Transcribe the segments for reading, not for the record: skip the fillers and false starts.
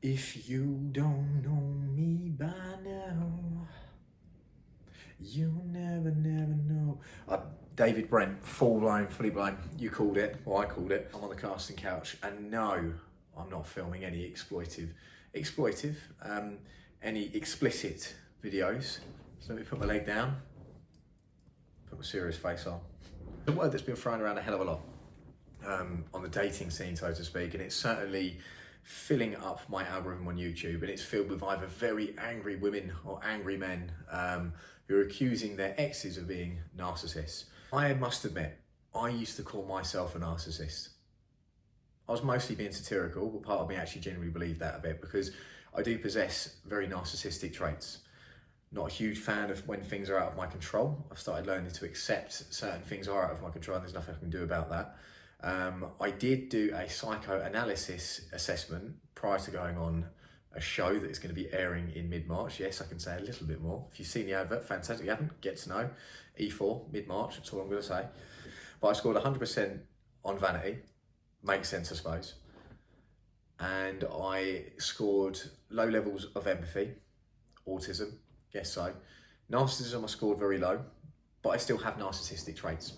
If you don't know me by now, you'll never know. David Brent, full blown, fully blown. You called it, or I called it. I'm on the casting couch, and no, I'm not filming any any explicit videos. So let me put my leg down, put my serious face on. The word that's been thrown around a hell of a lot on the dating scene, so to speak, and it's certainly filling up my algorithm on YouTube, and it's filled with either very angry women or angry men who are accusing their exes of being narcissists. I must admit, I used to call myself a narcissist. I was mostly being satirical, but part of me actually genuinely believed that a bit, because I do possess very narcissistic traits. Not a huge fan of when things are out of my control. I've started learning to accept certain things are out of my control and there's nothing I can do about that. I did do a psychoanalysis assessment prior to going on a show that is going to be airing in mid-March. Yes, I can say a little bit more. If you've seen the advert, fantastic. If you haven't, get to know. E4, mid-March, that's all I'm going to say. But I scored 100% on vanity. Makes sense, I suppose. And I scored low levels of empathy, autism, guess so. Narcissism I scored very low, but I still have narcissistic traits.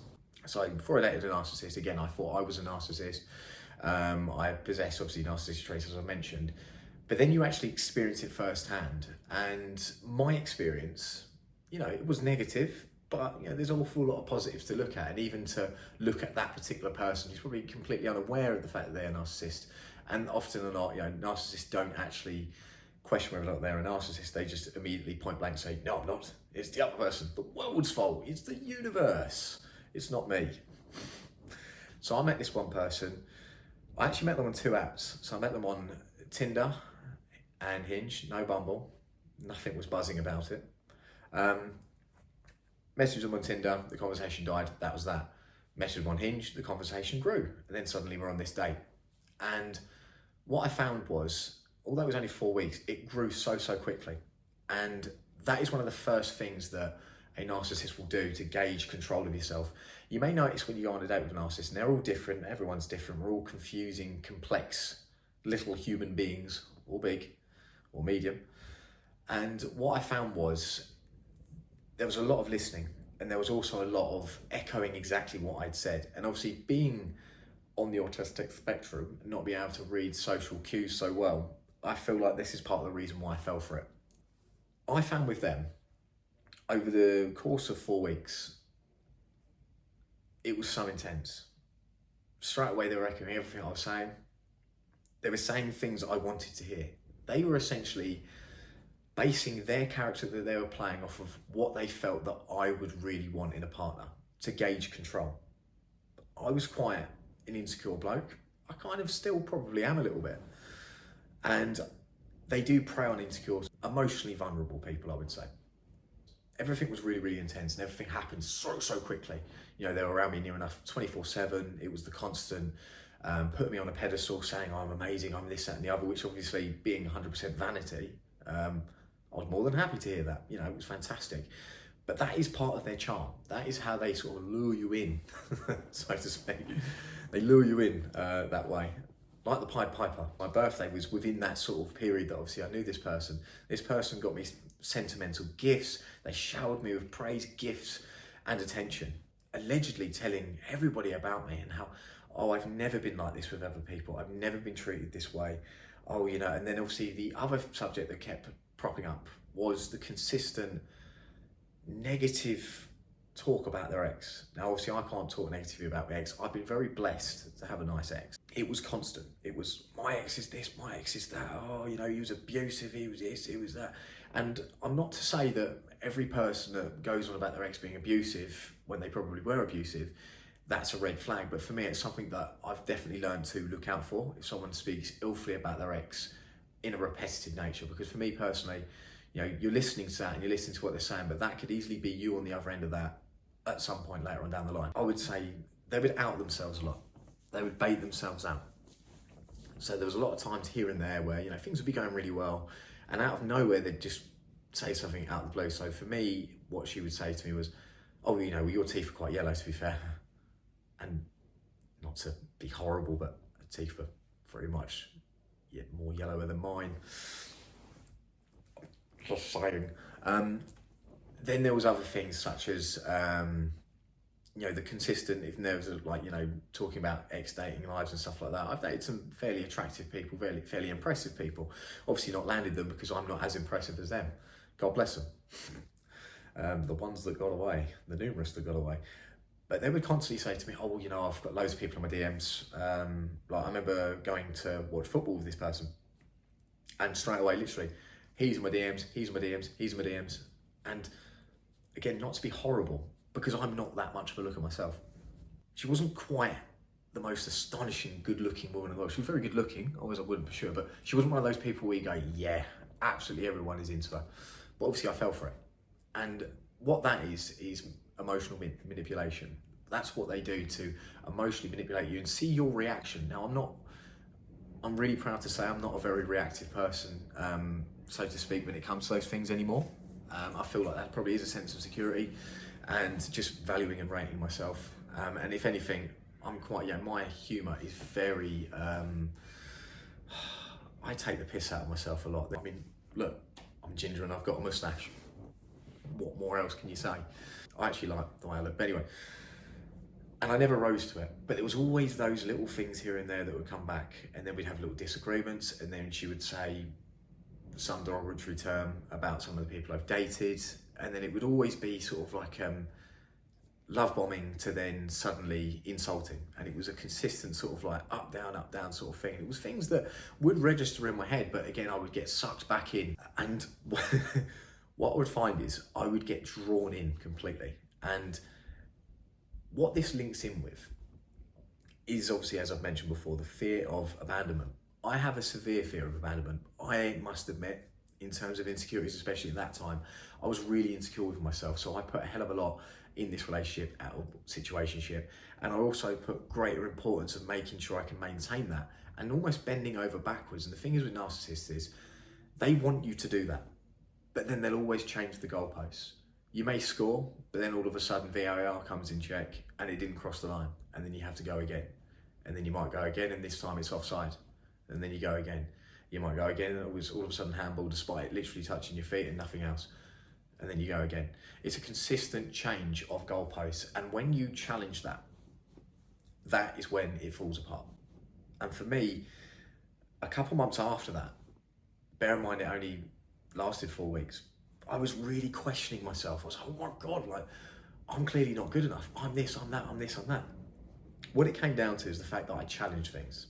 So before I dated a narcissist, again, I thought I was a narcissist. I possess obviously narcissistic traits, as I mentioned, but then you actually experience it firsthand. And my experience, it was negative, but there's an awful lot of positives to look at. And even to look at that particular person who's probably completely unaware of the fact that they're a narcissist. And often or not, narcissists don't actually question whether or not they're a narcissist. They just immediately point blank say, no, I'm not. It's the other person. The world's fault. It's the universe. It's not me. So I met this one person. I actually met them on 2 apps. So I met them on Tinder and Hinge, no Bumble. Nothing was buzzing about it. Messaged them on Tinder, the conversation died, that was that. Messaged them on Hinge, the conversation grew. And then suddenly we're on this date. And what I found was, although it was only 4 weeks, it grew so quickly. And that is one of the first things that a narcissist will do to gauge control of yourself. You may notice when you go on a date with a narcissist, and they're all different, everyone's different, we're all confusing, complex little human beings, or big, or medium. And what I found was, there was a lot of listening, and there was also a lot of echoing exactly what I'd said. And obviously being on the autistic spectrum, and not being able to read social cues so well, I feel like this is part of the reason why I fell for it. I found with them, over the course of 4 weeks, it was so intense. Straight away, they were echoing everything I was saying. They were saying things I wanted to hear. They were essentially basing their character that they were playing off of what they felt that I would really want in a partner, to gauge control. I was quite an insecure bloke. I kind of still probably am a little bit. And they do prey on insecure, emotionally vulnerable people, I would say. Everything was really intense, and everything happened so quickly. They were around me near enough 24/7. It was the constant putting me on a pedestal, saying I'm amazing, I'm this, that, and the other, which obviously being 100% vanity, I was more than happy to hear that. It was fantastic. But that is part of their charm. That is how they sort of lure you in, so to speak. They lure you in that way. Like the Pied Piper. My birthday was within that sort of period that obviously I knew this person. This person got me sentimental gifts. They showered me with praise, gifts, and attention. Allegedly telling everybody about me and how, I've never been like this with other people. I've never been treated this way. And then obviously the other subject that kept propping up was the consistent negative talk about their ex. Now, obviously, I can't talk negatively about my ex. I've been very blessed to have a nice ex. It was constant. It was, my ex is this, my ex is that. He was abusive, he was this, he was that. And I'm not to say that every person that goes on about their ex being abusive, when they probably were abusive, that's a red flag. But for me, it's something that I've definitely learned to look out for if someone speaks illfully about their ex in a repetitive nature. Because for me personally, you're listening to that and you're listening to what they're saying, but that could easily be you on the other end of that at some point later on down the line. I would say they would out themselves a lot. They would bait themselves out. So there was a lot of times here and there where, things would be going really well, and out of nowhere, they'd just say something out of the blue. So for me, what she would say to me was, well, your teeth are quite yellow, to be fair. And not to be horrible, but her teeth were pretty much more yellower than mine. Just saying. Then there was other things such as, the consistent, if there was talking about ex-dating lives and stuff like that. I've dated some fairly attractive people, fairly impressive people. Obviously not landed them because I'm not as impressive as them. God bless them. The ones that got away, the numerous that got away. But they would constantly say to me, oh, well, I've got loads of people in my DMs. I remember going to watch football with this person, and straight away, literally, he's in my DMs, he's in my DMs, he's in my DMs. And again, not to be horrible, because I'm not that much of a looker myself. She wasn't quite the most astonishing, good-looking woman in the world. She was very good-looking, always I wouldn't for sure, but she wasn't one of those people where you go, yeah, absolutely everyone is into her. But obviously I fell for it. And what that is emotional manipulation. That's what they do to emotionally manipulate you and see your reaction. Now, I'm really proud to say I'm not a very reactive person, so to speak, when it comes to those things anymore. I feel like that probably is a sense of security and just valuing and rating myself. And if anything, I'm quite, my humour is very, I take the piss out of myself a lot. I mean, look, I'm ginger and I've got a moustache. What more else can you say? I actually like the way I look, but anyway. And I never rose to it, but there was always those little things here and there that would come back, and then we'd have little disagreements, and then she would say some derogatory term about some of the people I've dated, and then it would always be sort of like love bombing to then suddenly insulting, and it was a consistent sort of like up down sort of thing. It was things that would register in my head, but again I would get sucked back in, and what I would find is I would get drawn in completely. And what this links in with is obviously, as I've mentioned before, the fear of abandonment. I have a severe fear of abandonment. I must admit, in terms of insecurities, especially at that time, I was really insecure with myself. So I put a hell of a lot in this relationship, situationship, and I also put greater importance of making sure I can maintain that and almost bending over backwards. And the thing is with narcissists is they want you to do that, but then they'll always change the goalposts. You may score, but then all of a sudden VAR comes in check and it didn't cross the line, and then you have to go again. And then you might go again, and this time it's offside. And then you go again. You might go again, and it was all of a sudden handball despite it literally touching your feet and nothing else. And then you go again. It's a consistent change of goalposts. And when you challenge that, that is when it falls apart. And for me, a couple months after that, bear in mind it only lasted 4 weeks, I was really questioning myself. I was like, oh my God, like, I'm clearly not good enough. I'm this, I'm that, I'm this, I'm that. What it came down to is the fact that I challenged things.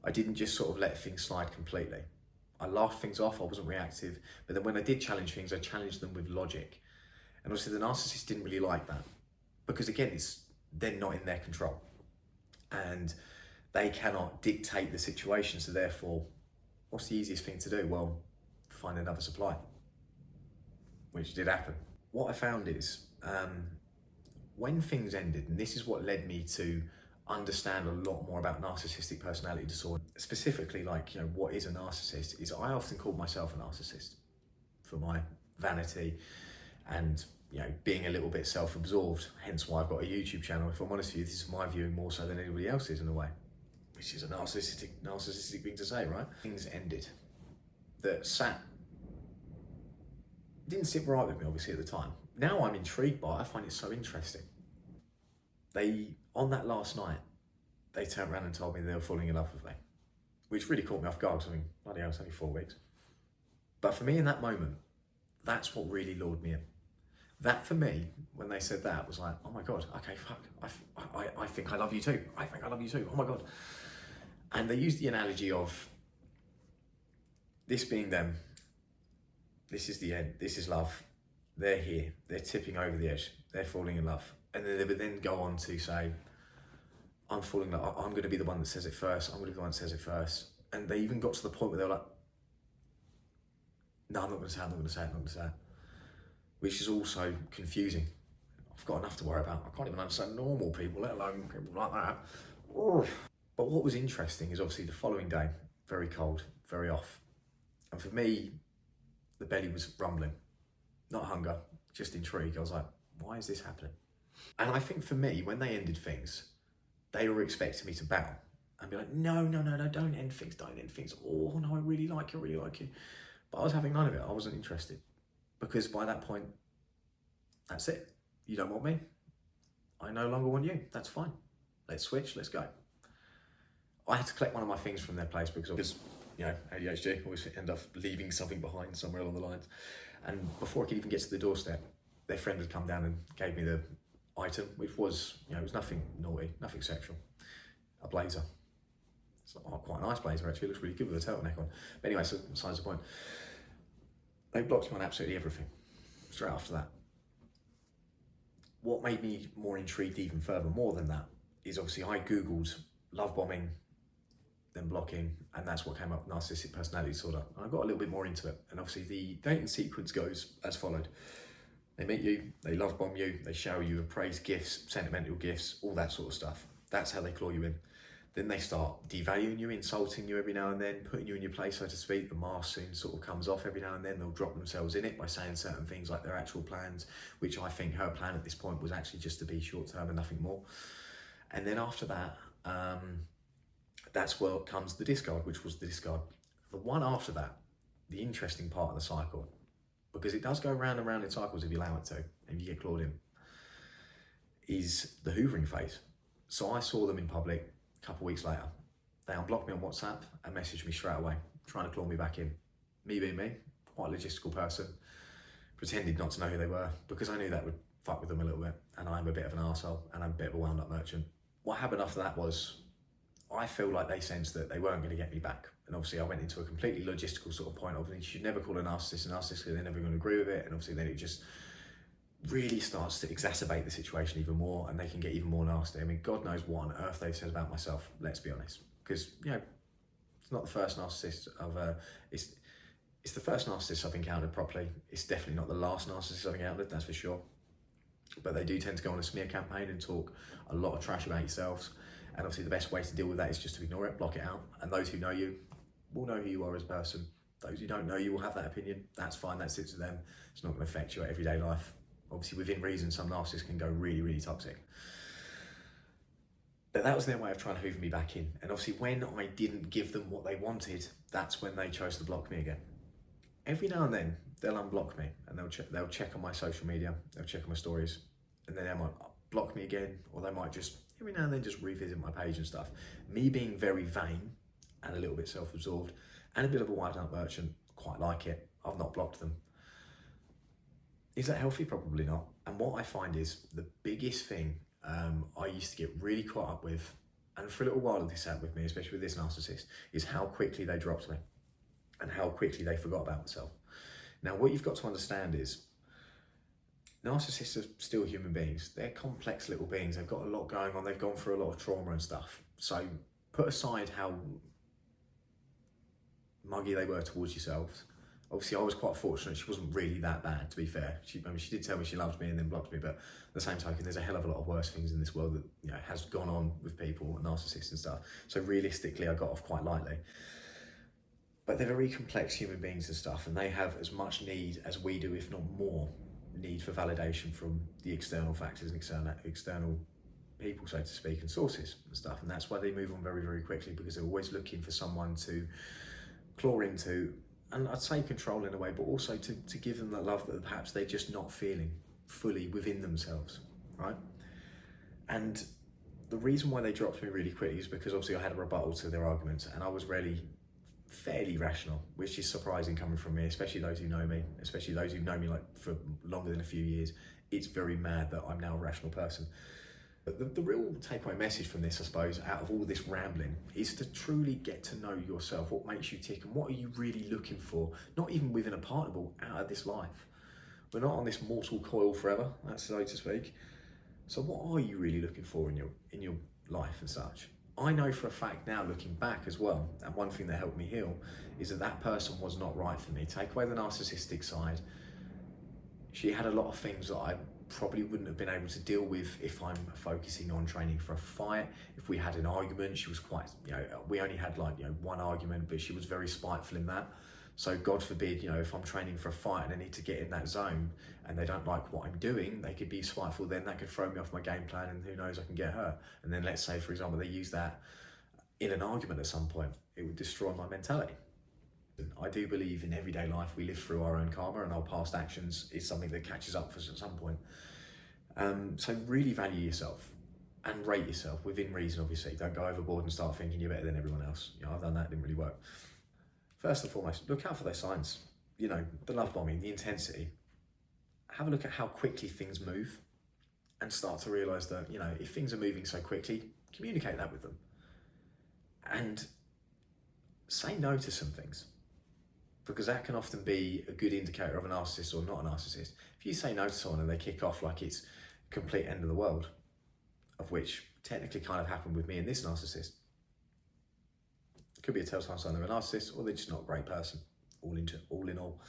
I didn't just sort of let things slide completely. I laughed things off, I wasn't reactive, but then when I did challenge things, I challenged them with logic. And obviously the narcissist didn't really like that, because again, they're not in their control. And they cannot dictate the situation, so therefore, what's the easiest thing to do? Well, find another supply, which did happen. What I found is, when things ended, and this is what led me to understand a lot more about narcissistic personality disorder, specifically what is a narcissist, is I often called myself a narcissist for my vanity and being a little bit self-absorbed, hence why I've got a YouTube channel. If I'm honest with you, this is my viewing more so than anybody else's in a way, which is a narcissistic thing to say, right? Things ended that didn't sit right with me obviously at the time. Now I'm intrigued by it. I find it so interesting. On that last night, they turned around and told me they were falling in love with me, which really caught me off guard. I mean, bloody hell, it's only 4 weeks. But for me in that moment, that's what really lured me in. That for me, when they said that, was like, oh my God, okay, fuck, I think I love you too. I think I love you too, oh my God. And they used the analogy of this being them. This is the end, this is love. They're here, they're tipping over the edge, they're falling in love. And then they would then go on to say, I'm falling in love, I'm gonna be the one that says it first, I'm gonna be the one that says it first. And they even got to the point where they were like, no, I'm not gonna say it, I'm not gonna say it, I'm not gonna say it. Which is also confusing. I've got enough to worry about. I can't even understand normal people, let alone people like that. Ugh. But what was interesting is obviously the following day, very cold, very off. And for me, the belly was rumbling. Not hunger, just intrigue. I was like, why is this happening? And I think for me, when they ended things, they were expecting me to bow. and be like, no, don't end things, Oh no, I really like you. But I was having none of it. I wasn't interested, because by that point, that's it. You don't want me, I no longer want you. That's fine. Let's switch, let's go. I had to collect one of my things from their place because ADHD, always end up leaving something behind somewhere along the lines. And before I could even get to the doorstep, their friend had come down and gave me the item, which was, it was nothing naughty, nothing sexual. A blazer. It's quite a nice blazer actually, it looks really good with a turtleneck on. But anyway, so besides the point. They blocked me on absolutely everything, straight after that. What made me more intrigued even further more than that is obviously I Googled love bombing, then blocking, and that's what came up, narcissistic personality disorder. And I got a little bit more into it. And obviously the dating sequence goes as followed. They meet you, they love bomb you, they shower you with praise gifts, sentimental gifts, all that sort of stuff. That's how they claw you in. Then they start devaluing you, insulting you every now and then, putting you in your place, so to speak. The mask soon sort of comes off every now and then. They'll drop themselves in it by saying certain things like their actual plans, which I think her plan at this point was actually just to be short term and nothing more. And then after that, that's where comes the discard, which was the discard. The one after that, the interesting part of the cycle, because it does go round and round in cycles if you allow it to, and you get clawed in, is the hoovering phase. So I saw them in public. A couple of weeks later, they unblocked me on WhatsApp and messaged me straight away, trying to claw me back in. Me being me, quite a logistical person, pretended not to know who they were because I knew that would fuck with them a little bit, and I'm a bit of an arsehole and I'm a bit of a wound up merchant. What happened after that was, I feel like they sensed that they weren't going to get me back, and obviously I went into a completely logistical sort of point of, you should never call a narcissist because they're never going to agree with it, and obviously then it just really starts to exacerbate the situation even more, and they can get even more nasty. I mean, God knows what on earth they've said about myself, let's be honest, because it's not the first narcissist it's the first narcissist I've encountered properly. It's definitely not the last narcissist I've encountered, that's for sure. But they do tend to go on a smear campaign and talk a lot of trash about yourselves, and obviously the best way to deal with that is just to ignore it, block it out, and those who know you will know who you are as a person. Those who don't know you will have that opinion, that's fine, that sits with them. It's not going to affect your everyday life. Obviously, within reason, some narcissists can go really, really toxic. But that was their way of trying to hoover me back in. And obviously, when I didn't give them what they wanted, that's when they chose to block me again. Every now and then, they'll unblock me, and they'll check on my social media, they'll check on my stories, and then they might block me again, or they might just, every now and then, just revisit my page and stuff. Me being very vain, and a little bit self-absorbed, and a bit of a wild-out merchant, quite like it. I've not blocked them. Is that healthy? Probably not. And what I find is the biggest thing I used to get really caught up with, and for a little while this happened with me, especially with this narcissist, is how quickly they dropped me and how quickly they forgot about themselves. Now, what you've got to understand is narcissists are still human beings. They're complex little beings. They've got a lot going on. They've gone through a lot of trauma and stuff. So put aside how muggy they were towards yourselves. Obviously, I was quite fortunate. She wasn't really that bad, to be fair. She did tell me she loved me and then blocked me, but at the same token, there's a hell of a lot of worse things in this world that has gone on with people, narcissists and stuff. So realistically, I got off quite lightly. But they're very complex human beings and stuff, and they have as much need as we do, if not more, need for validation from the external factors and external people, so to speak, and sources and stuff. And that's why they move on very, very quickly, because they're always looking for someone to claw into, and I'd say control in a way, but also to give them that love that perhaps they're just not feeling fully within themselves, right? And the reason why they dropped me really quickly is because obviously I had a rebuttal to their arguments, and I was really fairly rational, which is surprising coming from me, especially those who know me, especially those who've known me like for longer than a few years. It's very mad that I'm now a rational person. But the real takeaway message from this, I suppose, out of all this rambling, is to truly get to know yourself, what makes you tick, and what are you really looking for, not even within a partner, but out of this life. We're not on this mortal coil forever, that's so to speak. So what are you really looking for in your life and such? I know for a fact now, looking back as well, and one thing that helped me heal is that person was not right for me. Take away the narcissistic side, she had a lot of things that I probably wouldn't have been able to deal with if I'm focusing on training for a fight. If we had an argument, she was quite, we only had one argument, but she was very spiteful in that. So God forbid, if I'm training for a fight and I need to get in that zone and they don't like what I'm doing, they could be spiteful, then that could throw me off my game plan, and who knows, I can get hurt. And then let's say, for example, they use that in an argument at some point. It would destroy my mentality. I do believe in everyday life we live through our own karma, and our past actions is something that catches up for us at some point. So really value yourself and rate yourself within reason, obviously. Don't go overboard and start thinking you're better than everyone else. You know, I've done that, it didn't really work. First and foremost, look out for those signs. You know, the love bombing, the intensity. Have a look at how quickly things move and start to realise that, you know, if things are moving so quickly, communicate that with them. And say no to some things, because that can often be a good indicator of a narcissist or not a narcissist. If you say no to someone and they kick off like it's a complete end of the world, of which technically kind of happened with me and this narcissist, it could be a telltale sign they're a narcissist or they're just not a great person, all in all.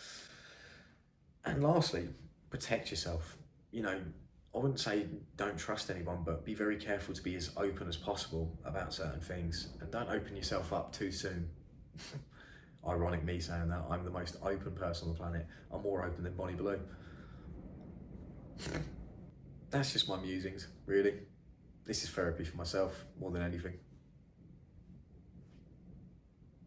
And lastly, protect yourself. You know, I wouldn't say don't trust anyone, but be very careful to be as open as possible about certain things, and don't open yourself up too soon. Ironic me saying that, I'm the most open person on the planet. I'm more open than Bonnie Blue. That's just my musings, really. This is therapy for myself more than anything.